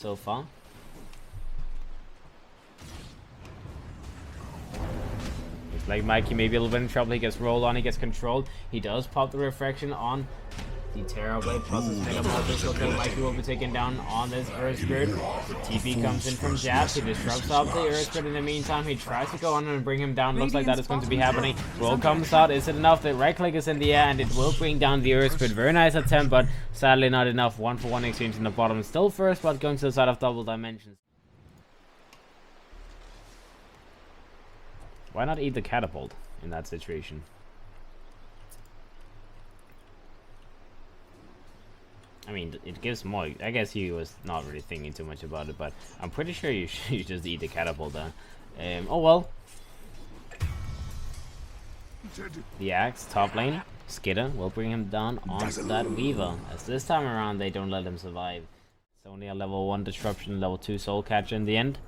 so far. Looks like Mikey may be a little bit in trouble. He gets rolled on, he gets controlled. He does pop the refraction on the Terrorblade plus his Mega Mortis. Looks like Mikey will be taken down on this Earth Spirit. The TP comes in from jabs. He disrupts off the Earth Spirit. In the meantime, he tries to go on and bring him down. Looks like that is going to be happening. Roll comes out. Is it enough? The right click is in the air and it will bring down the Earth Spirit. Very nice attempt, but sadly not enough. 1-for-1 exchange in the bottom. Still first, but going to the side of double dimensions. Why not eat the catapult in that situation? I mean, it gives more. I guess he was not really thinking too much about it, but I'm pretty sure you should just eat the catapult then. Oh well. The axe, top lane. Skitter will bring him down onto that Weaver, as this time around they don't let him survive. It's only a level 1 disruption, level 2 soul catcher in the end.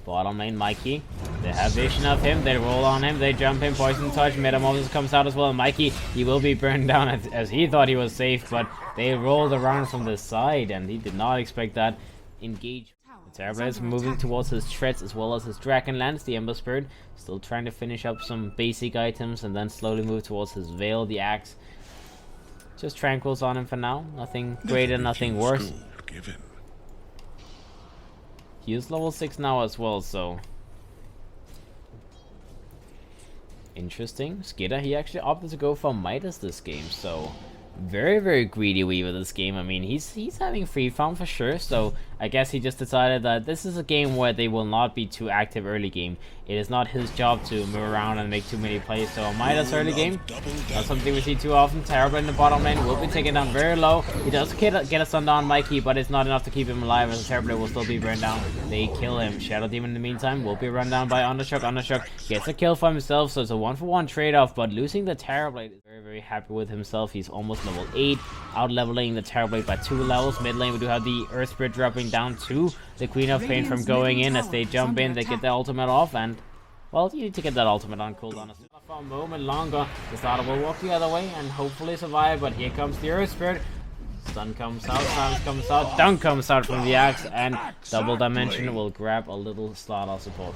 Bottom lane, Mikey. They have vision of him. They roll on him. They jump in. Poison touch. Metamorphosis comes out as well. Mikey, he will be burned down as he thought he was safe, but they rolled around from the side, and he did not expect that. Engage. The Terrorblade is moving towards his treads as well as his Dragonlance. The Ember Spirit still trying to finish up some basic items and then slowly move towards his Veil. The axe just tranquils on him for now. Nothing greater, nothing worse. He is level 6 now as well, so interesting. Skitter, he actually opted to go for Midas this game, so very, very greedy Weaver this game. I mean, he's having free farm for sure, so I guess he just decided that this is a game where they will not be too active early game. It is not his job to move around and make too many plays, so Midas early game, not something we see too often. Terrible in the bottom lane, will be taken down very low. He does get a stun on Mikey, but it's not enough to keep him alive, as the Terrible will still be burned down. They kill him. Shadow Demon in the meantime will be run down by UnderShock. UnderShock gets a kill for himself, so it's a 1-for-1 trade-off, but losing the Terrorblade is very, very happy with himself. He's almost level 8, out leveling the Terrorblade by 2 levels. Mid lane we do have the Earth Spirit dropping down to the Queen of Pain from going in. As they jump in, they get the ultimate off, and well, you need to get that ultimate on cooldown for a moment longer. The starter will walk the other way and hopefully survive, but here comes the Earth Spirit. Stun comes out, silence comes out, dunk comes out from the axe, and double dimension will grab a little starter support.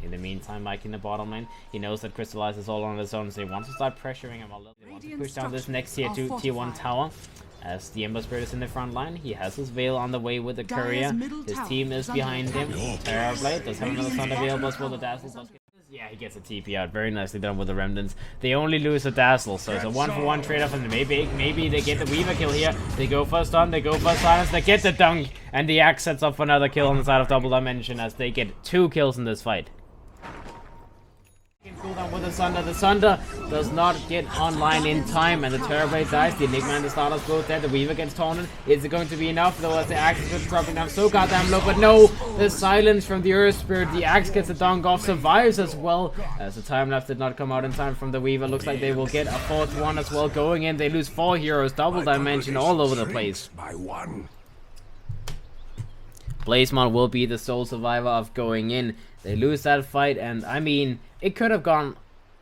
In the meantime, Mike in the bottom lane, he knows that Crystallize is all on his own, so he wants to start pressuring him a little. They want to push down this next tier 2, tier 1 tower. As the Ember Spirit is in the front line, he has his Veil on the way with the courier. His team is behind him. Terrorblade does have another stun available as well. The Dazzle does get... Yeah, he gets a TP out. Very nicely done with the Remnants. They only lose a Dazzle, so it's a 1-for-1 trade-off, and maybe they get the Weaver kill here. They go for a stun, they go for silence, they get the dunk, and the axe sets up for another kill on the side of Double Dimension as they get 2 kills in this fight. Cooldown with the Sunder. The Sunder does not get online in time, and the Terrorblade dies. The Enigma and the Starters both dead. The Weaver gets taunted. Is it going to be enough? Though, as the axe is dropping down so goddamn low, but no! The silence from the Earth Spirit. The axe gets a dunk off, survives as well. As the time lapse did not come out in time from the Weaver. Looks like they will get a 4th one as well. Going in, they lose 4 heroes. Double dimension all over the place. Blazemon will be the sole survivor of going in. They lose that fight, and I mean, it could have gone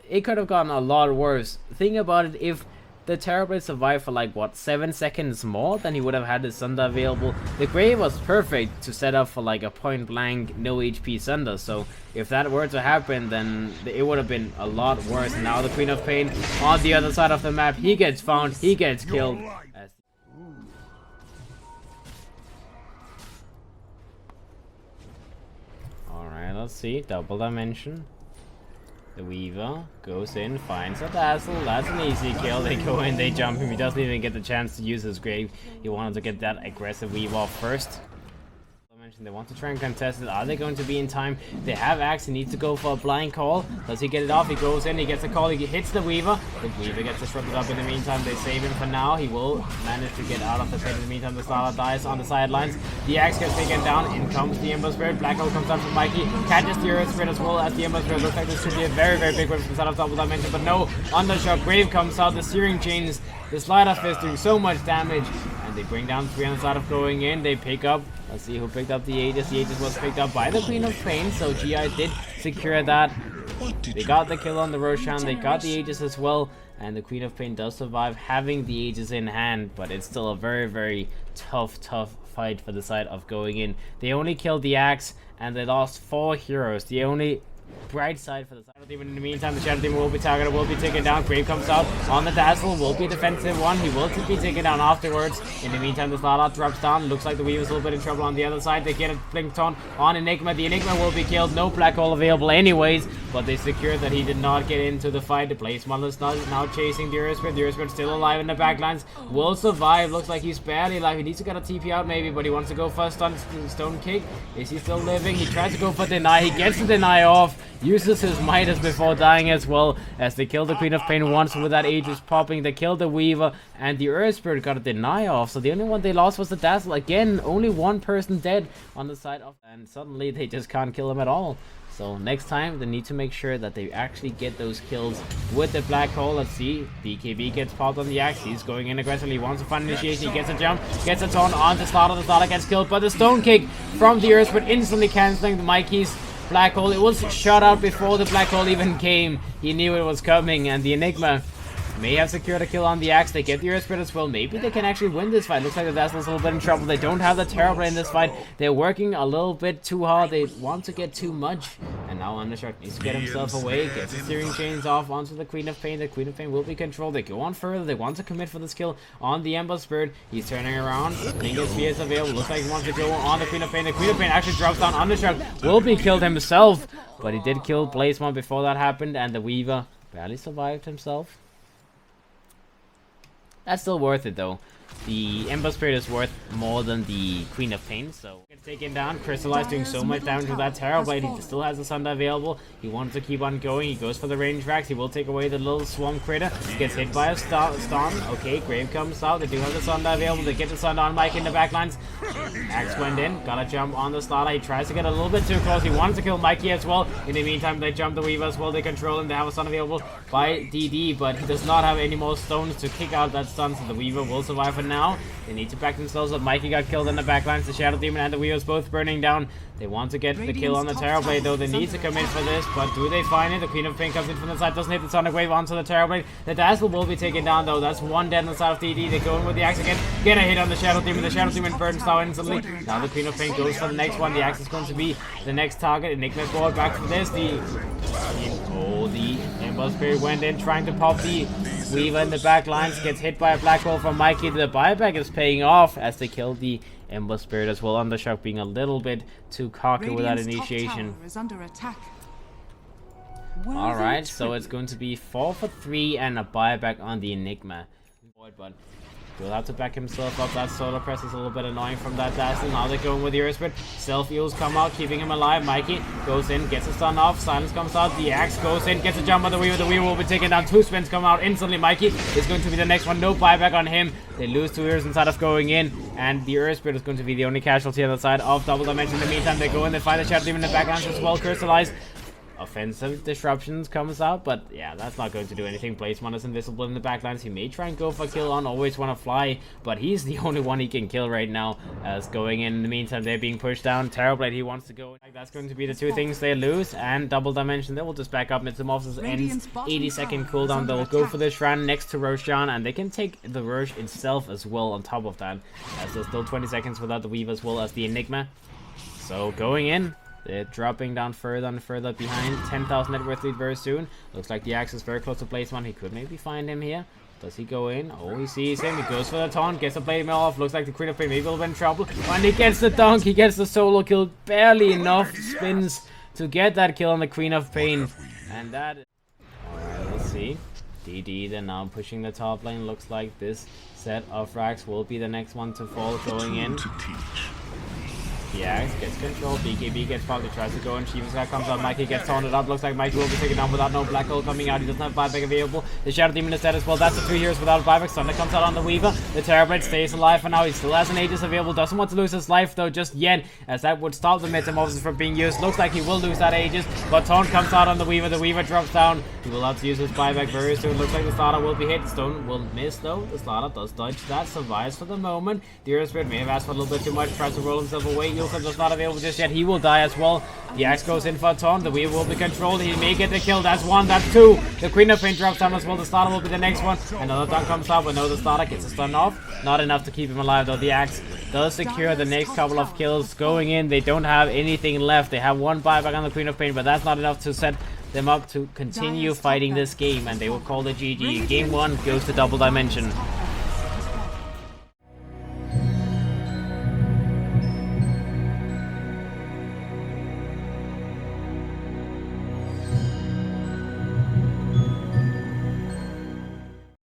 a lot worse. Think about it, if the Terrorblade survived for like what, 7 seconds more, then he would have had his Sunder available. The Grave was perfect to set up for like a point blank no HP Sunder, so if that were to happen, then it would have been a lot worse. Now the Queen of Pain on the other side of the map, he gets found, he gets killed. Alright, let's see, double dimension. The Weaver goes in, finds a Dazzle. That's an easy kill. They go in, they jump him. He doesn't even get the chance to use his Grave. He wanted to get that aggressive Weaver off first. They want to try and contest it. Are they going to be in time? They have axe. He needs to go for a blind call. Does he get it off? He goes in. He gets a call. He hits the Weaver. The Weaver gets disrupted up in the meantime. They save him for now. He will manage to get out of the pit in the meantime. The Starter dies on the sidelines. The axe gets taken down. In comes the Ember Spirit. Black Hole comes out from Mikey. Catches the Earth Spirit as well as the Ember Spirit. Looks like this should be a very, very big weapon inside of Double Dimension, but no. UnderShock. Grave comes out. The Searing Chains. The Slider Fist doing so much damage. And they bring down 3 on the side of going in. They pick up. Let's see who picked up the Aegis. The Aegis was picked up by the Queen of Pain, so Gi did secure that. They got the kill on the Roshan. They got the Aegis as well. and the Queen of Pain does survive, having the Aegis in hand, but it's still a very, very tough fight for the side of going in. They only killed the Axe, and they lost 4 heroes. The only bright side for the Shadow Demon. In the meantime, the Shadow Demon will be targeted, will be taken down. Grave comes out on the Dazzle, will be a defensive one. He will be taken down afterwards. In the meantime, the Slaughter drops down. Looks like the Weaver's a little bit in trouble on the other side. They get a Blinkton on Enigma. The Enigma will be killed. No Black Hole available anyways, but they secured that he did not get into the fight. The Blaze Model is now chasing the Earthspirit. The Earthspirit still alive in the backlines. Will survive. Looks like he's barely alive. He needs to get a TP out maybe, but he wants to go for a stone kick. Is he still living? He tries to go for deny. He gets the deny off. Uses his Midas before dying as well, as they kill the Queen of Pain once with that Aegis popping. They killed the Weaver, and the Earth Spirit got a deny off. So the only one they lost was the Dazzle. Again, only one person dead on the side of, and suddenly they just can't kill him at all. So next time they need to make sure that they actually get those kills with the Black Hole. Let's see, BKB gets popped on the Axe. He's going in aggressively, he wants to find initiation. He gets a jump, gets a taunt on the Slaughter. The Slaughter gets killed, but the Stone Kick from the Earth Spirit instantly cancelling the Mikey's Black Hole. It was shot out before the Black Hole even came. He knew it was coming, and the Enigma may have secured a kill on the Axe. They get the Earth Spirit as well. Maybe they can actually win this fight. Looks like the Dazzle's a little bit in trouble. They don't have the Terrorblade in this fight. They're working a little bit too hard. They want to get too much. And now UnderShock needs to get himself away. Gets the steering chains off onto the Queen of Pain. The Queen of Pain will be controlled. They go on further. They want to commit for this kill on the Ember Spirit. He's turning around. Lingus Spear is available. Looks like he wants to go on the Queen of Pain. The Queen of Pain actually drops down. UnderShock will be killed himself. But he did kill Blazemon before that happened. And the Weaver barely survived himself. That's still worth it though. The Ember Spirit is worth more than the Queen of Pain, so gets taken down. Crystallize doing so much damage with that Terrorblade. He still has the Sunder available. He wants to keep on going. He goes for the range racks. He will take away the little Swarm Critter. Gets hit by a stun. Okay, Grave comes out. They do have the Sunder available. They get the Sunder on Mike in the backlines. Axe went in. Got a jump on the Slaughter. He tries to get a little bit too close. He wants to kill Mikey as well. In the meantime, they jump the Weaver as well. They control him. They have a stun available by DD, but he does not have any more stones to kick out that stun, so the Weaver will survive for now. They need to back themselves up. Mikey got killed in the backlines. The Shadow Demon and the Weaver's both burning down. They want to get the kill on the Terrorblade though. They need to commit for this, but do they find it? The Queen of Pain comes in from the side, doesn't hit the Sonic Wave onto the Terrorblade. The Dazzle will be taken down though. That's one dead on the side of DD. They go in with the Axe again. Get a hit on the Shadow Demon. The Shadow Demon burns down instantly. Now the Queen of Pain goes for the next one. The Axe is going to be the next target. Enigma forward back for this. The Ember Spirit went in trying to pop the Weaver in the back lines. Gets hit by a Black Hole from Mikey. The buyback is paying off as they kill the Ember Spirit as well. UnderShock being a little bit too cocky with that initiation. Alright, so it's going to be 4 for 3 and a buyback on the Enigma. But he'll have to back himself up. That solar press is a little bit annoying from that Dazzle. Now they're going with the Earth Spirit. Self-heals come out, keeping him alive. Mikey goes in, gets a stun off. Silence comes out. The Axe goes in, gets a jump on the Weaver. The Weaver will be taken down. 2 spins come out instantly. Mikey is going to be the next one. No buyback on him. They lose 2 heroes instead of going in. And the Earth Spirit is going to be the only casualty on the side of Double Dimension. In the meantime, they go in, they find the Shadow Demon in the backlines as well. Crystallize. Offensive disruptions comes out, but yeah, that's not going to do anything. Blazemon is invisible in the backlines. He may try and go for a kill on Always Wanna Fly, but he's the only one he can kill right now as going in the meantime they're being pushed down. Terrorblade, he wants to go. That's going to be the 2 things they lose, and Double Dimension, they will just back up. Metamorphosis ends, 80-second cooldown. They will go for this Shran next to Roshan, and they can take the Roche itself as well on top of that, as there's still 20 seconds without the Weaver as well as the Enigma. So going in, they're dropping down further and further behind. 10,000 net worth lead very soon. Looks like the Axe is very close to Blazemon. He could maybe find him here. Does he go in? Oh, he sees him. He goes for the taunt. Gets the Blade Mail off. Looks like the Queen of Pain maybe will be in trouble. And he gets the dunk. He gets the solo kill. Barely enough spins to get that kill on the Queen of Pain. And that... Alright, let's see. DD, they're now pushing the top lane. Looks like this set of racks will be the next one to fall going in. The Axe gets control. BKB gets popped. He tries to go in. Shiva's guy comes out. Mikey gets taunted up. Looks like Mikey will be taken down without no Black Hole coming out. He doesn't have buyback available. The Shadow Demon is dead as well. That's the 3 heroes without buyback. Thunder comes out on the Weaver. The Terrorblade stays alive for now. He still has an Aegis available. Doesn't want to lose his life though just yet, as that would stop the Metamorphosis from being used. Looks like he will lose that Aegis, but taunt comes out on the Weaver. The Weaver drops down. He will have to use his buyback very soon. Looks like the Slaughter will be hit. Stone will miss though. The Slaughter does dodge that. Survives for the moment. The Earth Spirit may have asked for a little bit too much. Tries to roll himself away. heals up, does not available just yet. He will die as well. The axe goes in for a taunt. The Weaver will be controlled. He may get the kill. That's one, that's two. The Queen of Pain drops down as well. The starter will be the next one. Another dunk comes up. Another starter gets a stun off. Not enough to keep him alive though. The axe does secure the next couple of kills. Going in, they don't have anything left. They have one buyback on the Queen of Pain, but that's not enough to set them up to continue fighting this game, and they will call it GG. Game 1 goes to Double Dimension.